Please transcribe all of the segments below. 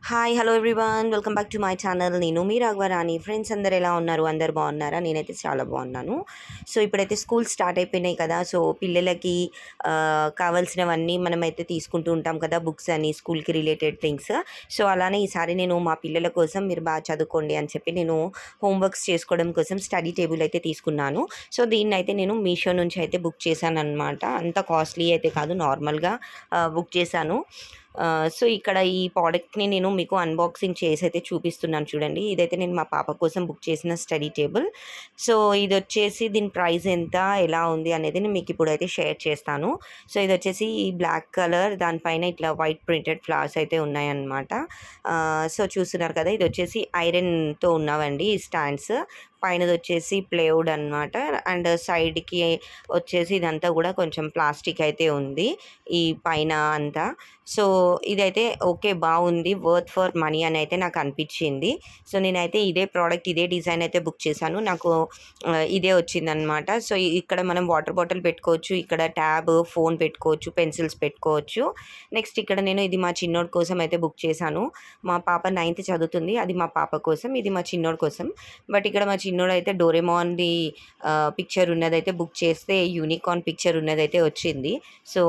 Hi hello everyone welcome back to my channel. నేను మీ Raghavarani. Friends అందరు ఎలా ఉన్నారు? అందరు బాగున్నారా? నేనైతే చాలా బాగున్నాను. సో ఇప్పుడైతే స్కూల్ స్టార్ట్ అయిపోయినాయి కదా. సో పిల్లలకి కావాల్సినవన్నీ మనమైతే తీసుకుంటూ ఉంటాం కదా, బుక్స్ అని, స్కూల్కి రిలేటెడ్ థింగ్స్. సో అలానే ఈసారి నేను మా పిల్లల కోసం మీరు బాగా చదువుకోండి అని చెప్పి నేను హోంవర్క్స్ చేసుకోవడం కోసం స్టడీ టేబుల్ అయితే తీసుకున్నాను. సో దీన్ని అయితే నేను మీషో నుంచి అయితే బుక్ చేశాను అనమాట. అంత కాస్ట్లీ అయితే కాదు, నార్మల్గా బుక్ చేశాను. సో ఇక్కడ ఈ ప్రోడక్ట్ని నేను మీకు అన్బాక్సింగ్ చేసి అయితే చూపిస్తున్నాను చూడండి. ఇదైతే నేను మా పాప కోసం బుక్ చేసిన స్టడీ టేబుల్. సో ఇది వచ్చేసి దీని ప్రైస్ ఎంత, ఎలా ఉంది అనేది నేను మీకు ఇప్పుడైతే షేర్ చేస్తాను. సో ఇది వచ్చేసి ఈ బ్లాక్ కలర్, దానిపైన ఇట్లా వైట్ ప్రింటెడ్ ఫ్లవర్స్ అయితే ఉన్నాయన్నమాట. సో చూస్తున్నారు కదా, ఇది వచ్చేసి ఐరన్తో ఉన్నవండి ఈ స్టాండ్స్. పైనది వచ్చేసి ప్లేవుడ్ అనమాట. అండ్ సైడ్కి వచ్చేసి ఇదంతా కూడా కొంచెం ప్లాస్టిక్ అయితే ఉంది ఈ పైన అంతా. సో ఇదైతే ఓకే, బాగుంది, వర్త్ ఫర్ మనీ అని అయితే నాకు అనిపించింది. సో నేనైతే ఇదే ప్రోడక్ట్, ఇదే డిజైన్ అయితే బుక్ చేశాను. నాకు ఇదే వచ్చిందనమాట. సో ఇక్కడ మనం వాటర్ బాటిల్ పెట్టుకోవచ్చు, ఇక్కడ ట్యాబ్, ఫోన్ పెట్టుకోవచ్చు, పెన్సిల్స్ పెట్టుకోవచ్చు. నెక్స్ట్ ఇక్కడ నేను ఇది మా చిన్నోడి కోసం అయితే బుక్ చేశాను. మా పాప 9th చదువుతుంది, అది మా పాప కోసం, ఇది మా చిన్నోడి కోసం. బట్ ఇక్కడ మా చిన్నోడు అయితే డోరేమాన్ది పిక్చర్ ఉన్నదైతే బుక్ చేస్తే యూనికార్న్ పిక్చర్ ఉన్నదైతే వచ్చింది. సో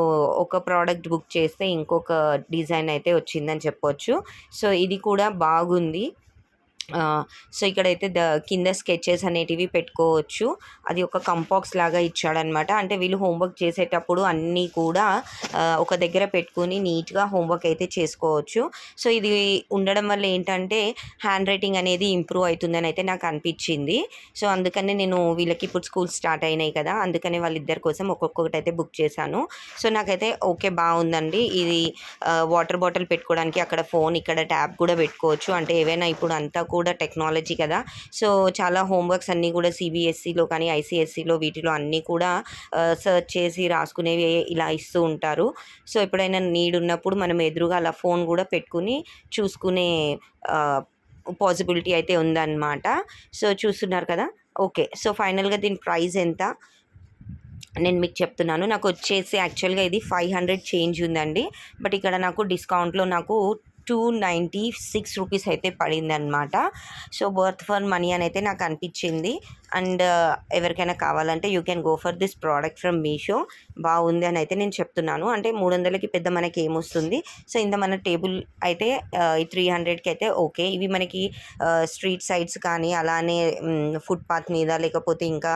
ఒక ప్రోడక్ట్ బుక్ చేస్తే ఇంకొక డిజైన్ అయితే వచ్చిందని చెప్పొచ్చు. సో ఇది కూడా బాగుంది. సో ఇక్కడైతే కింద స్కెచెస్ అనేటివి పెట్టుకోవచ్చు. అది ఒక కంపాక్స్ లాగా ఇచ్చాడనమాట. అంటే వీళ్ళు హోంవర్క్ చేసేటప్పుడు అన్నీ కూడా ఒక దగ్గర పెట్టుకుని నీట్గా హోంవర్క్ అయితే చేసుకోవచ్చు. సో ఇది ఉండడం వల్ల ఏంటంటే హ్యాండ్ రైటింగ్ అనేది ఇంప్రూవ్ అవుతుందని అయితే నాకు అనిపించింది. సో అందుకని నేను వీళ్ళకి ఇప్పుడు స్కూల్ స్టార్ట్ అయినాయి కదా, అందుకని వాళ్ళిద్దరి కోసం ఒక్కొక్కటి అయితే బుక్ చేశాను. సో నాకైతే ఓకే, బాగుందండి. ఇది వాటర్ బాటిల్ పెట్టుకోవడానికి, అక్కడ ఫోన్, ఇక్కడ ట్యాబ్ కూడా పెట్టుకోవచ్చు. అంటే ఏవైనా ఇప్పుడు అంతా కూడా టెక్నాలజీ కదా. సో చాలా హోంవర్క్స్ అన్నీ కూడా సిబిఎస్ఈలో కానీ ఐసిఎస్ఈలో వీటిలో అన్నీ కూడా సెర్చ్ చేసి రాసుకునేవి ఇలా ఇస్తూ ఉంటారు. సో ఎప్పుడైనా నీడ్ ఉన్నప్పుడు మనం ఎదురుగా అలా ఫోన్ కూడా పెట్టుకుని చూసుకునే పాసిబిలిటీ అయితే ఉందన్నమాట. సో చూస్తున్నారు కదా. ఓకే, సో ఫైనల్గా దీని ప్రైస్ ఎంత నేను మీకు చెప్తున్నాను. నాకు వచ్చేసి యాక్చువల్గా ఇది 500 చేంజ్ ఉందండి. బట్ ఇక్కడ నాకు డిస్కౌంట్లో నాకు 296 రూపీస్ అయితే పడిందనమాట. సో వర్త్ ఫర్ మనీ అని అయితే నాకు అనిపించింది. అండ్ ఎవరికైనా కావాలంటే you can go for this product from Meesho. బాగుంది అని అయితే నేను చెప్తున్నాను. అంటే 300కి పెద్ద మనకి ఏమొస్తుంది. సో ఇంత మన టేబుల్ అయితే 300కి అయితే ఓకే. ఇవి మనకి స్ట్రీట్ సైడ్స్ కానీ అలానే ఫుట్పాత్ మీద, లేకపోతే ఇంకా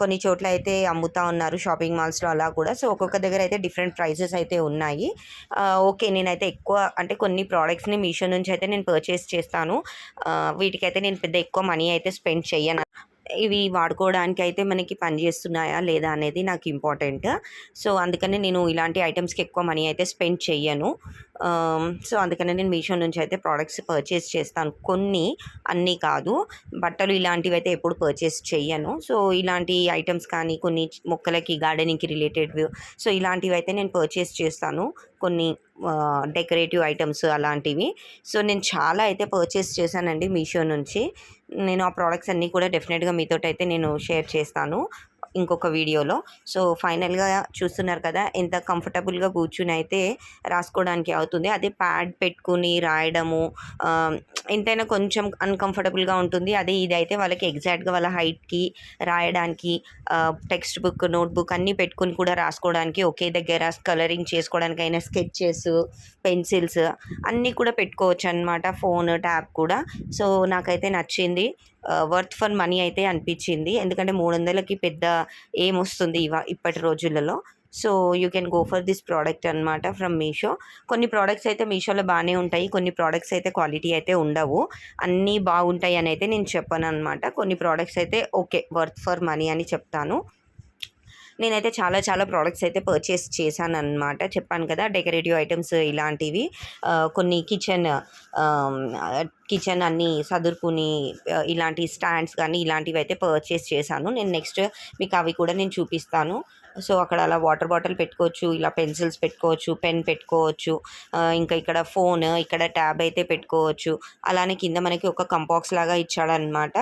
కొన్ని చోట్ల అయితే అమ్ముతూ ఉన్నారు, షాపింగ్ మాల్స్లో అలా కూడా. సో ఒక్కొక్క దగ్గర అయితే డిఫరెంట్ ప్రైసెస్ అయితే ఉన్నాయి. ఓకే, నేనైతే ఎక్కువ అంటే కొన్ని ప్రోడక్ట్స్ని మీషో నుంచి అయితే నేను పర్చేస్ చేస్తాను. వీటికైతే నేను పెద్ద ఎక్కువ మనీ అయితే స్పెండ్ చెయ్యను. ఇవి వాడుకోవడానికి అయితే మనకి పనిచేస్తున్నాయా లేదా అనేది నాకు ఇంపార్టెంట్. సో అందుకని నేను ఇలాంటి ఐటమ్స్కి ఎక్కువ మనీ అయితే స్పెండ్ చెయ్యను. సో అందుకని నేను మీషో నుంచి అయితే ప్రోడక్ట్స్ పర్చేస్ చేస్తాను. కొన్ని, అన్నీ కాదు. బట్టలు ఇలాంటివి అయితే ఎప్పుడు పర్చేస్ చెయ్యను. సో ఇలాంటి ఐటమ్స్ కానీ కొన్ని మొక్కలకి, గార్డెనింగ్కి రిలేటెడ్వి, సో ఇలాంటివి అయితే నేను పర్చేస్ చేస్తాను. కొన్ని డెకరేటివ్ ఐటమ్స్ అలాంటివి. సో నేను చాలా అయితే పర్చేస్ చేశానండి మీషో నుంచి. నేను ఆ ప్రోడక్ట్స్ అన్నీ కూడా డెఫినెట్గా మీతోటైతే నేను షేర్ చేస్తాను ఇంకొక వీడియోలో. సో ఫైనల్గా చూస్తున్నారు కదా, ఎంత కంఫర్టబుల్గా కూర్చుని అయితే రాసుకోవడానికి అవుతుంది. అదే ప్యాడ్ పెట్టుకుని రాయడము ఎంతైనా కొంచెం అన్కంఫర్టబుల్గా ఉంటుంది. అదే ఇదైతే వాళ్ళకి ఎగ్జాక్ట్గా వాళ్ళ హైట్కి రాయడానికి, టెక్స్ట్ బుక్, నోట్బుక్ అన్నీ పెట్టుకుని కూడా రాసుకోవడానికి, ఒకే దగ్గర కలరింగ్ చేసుకోవడానికైనా స్కెచెస్, పెన్సిల్స్ అన్నీ కూడా పెట్టుకోవచ్చు అనమాట. ఫోన్, ట్యాబ్ కూడా. సో నాకైతే నచ్చింది, వర్త్ ఫర్ మనీ అయితే అనిపించింది. ఎందుకంటే 300కి పెద్ద ఏమొస్తుంది ఇప్పటి రోజులలో. So you can go for this product అనమాట ఫ్రమ్ మీషో. కొన్ని ప్రోడక్ట్స్ అయితే మీషోలో బాగానే ఉంటాయి, కొన్ని ప్రోడక్ట్స్ అయితే క్వాలిటీ అయితే ఉండవు. అన్నీ బాగుంటాయి అని అయితే నేను చెప్పను అనమాట. కొన్ని ప్రోడక్ట్స్ అయితే ఓకే, వర్త్ ఫర్ మనీ అని చెప్తాను. నేనైతే చాలా చాలా ప్రోడక్ట్స్ అయితే పర్చేస్ చేశాను అనమాట. చెప్పాను కదా, డెకరేటివ్ ఐటమ్స్ ఇలాంటివి, కొన్ని కిచెన్ అన్నీ సదురుకుని ఇలాంటి స్టాండ్స్ కానీ ఇలాంటివి అయితే పర్చేస్ చేశాను. నేను నెక్స్ట్ మీకు అవి కూడా నేను చూపిస్తాను. సో అక్కడ అలా వాటర్ బాటిల్ పెట్టుకోవచ్చు, ఇలా పెన్సిల్స్ పెట్టుకోవచ్చు, పెన్ పెట్టుకోవచ్చు, ఇంకా ఇక్కడ ఫోన్, ఇక్కడ ట్యాబ్ అయితే పెట్టుకోవచ్చు. అలానే కింద మనకి ఒక కంపాక్స్ లాగా ఇచ్చాడనమాట,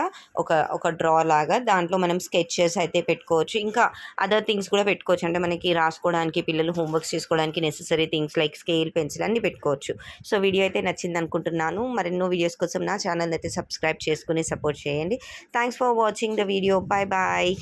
ఒక డ్రా లాగా. దాంట్లో మనం స్కెచెస్ అయితే పెట్టుకోవచ్చు, ఇంకా అదర్ థింగ్స్ కూడా పెట్టుకోవచ్చు. అంటే మనకి రాసుకోవడానికి, పిల్లలు హోంవర్క్స్ చేసుకోవడానికి necessary things like scale, pencil అన్నీ పెట్టుకోవచ్చు. సో వీడియో అయితే నచ్చింది అనుకుంటున్నాను. మరెన్నో వీడియోస్ కోసం నా ఛానల్ అయితే సబ్స్క్రైబ్ చేసుకుని సపోర్ట్ చేయండి. Thanks for watching the video. Bye bye.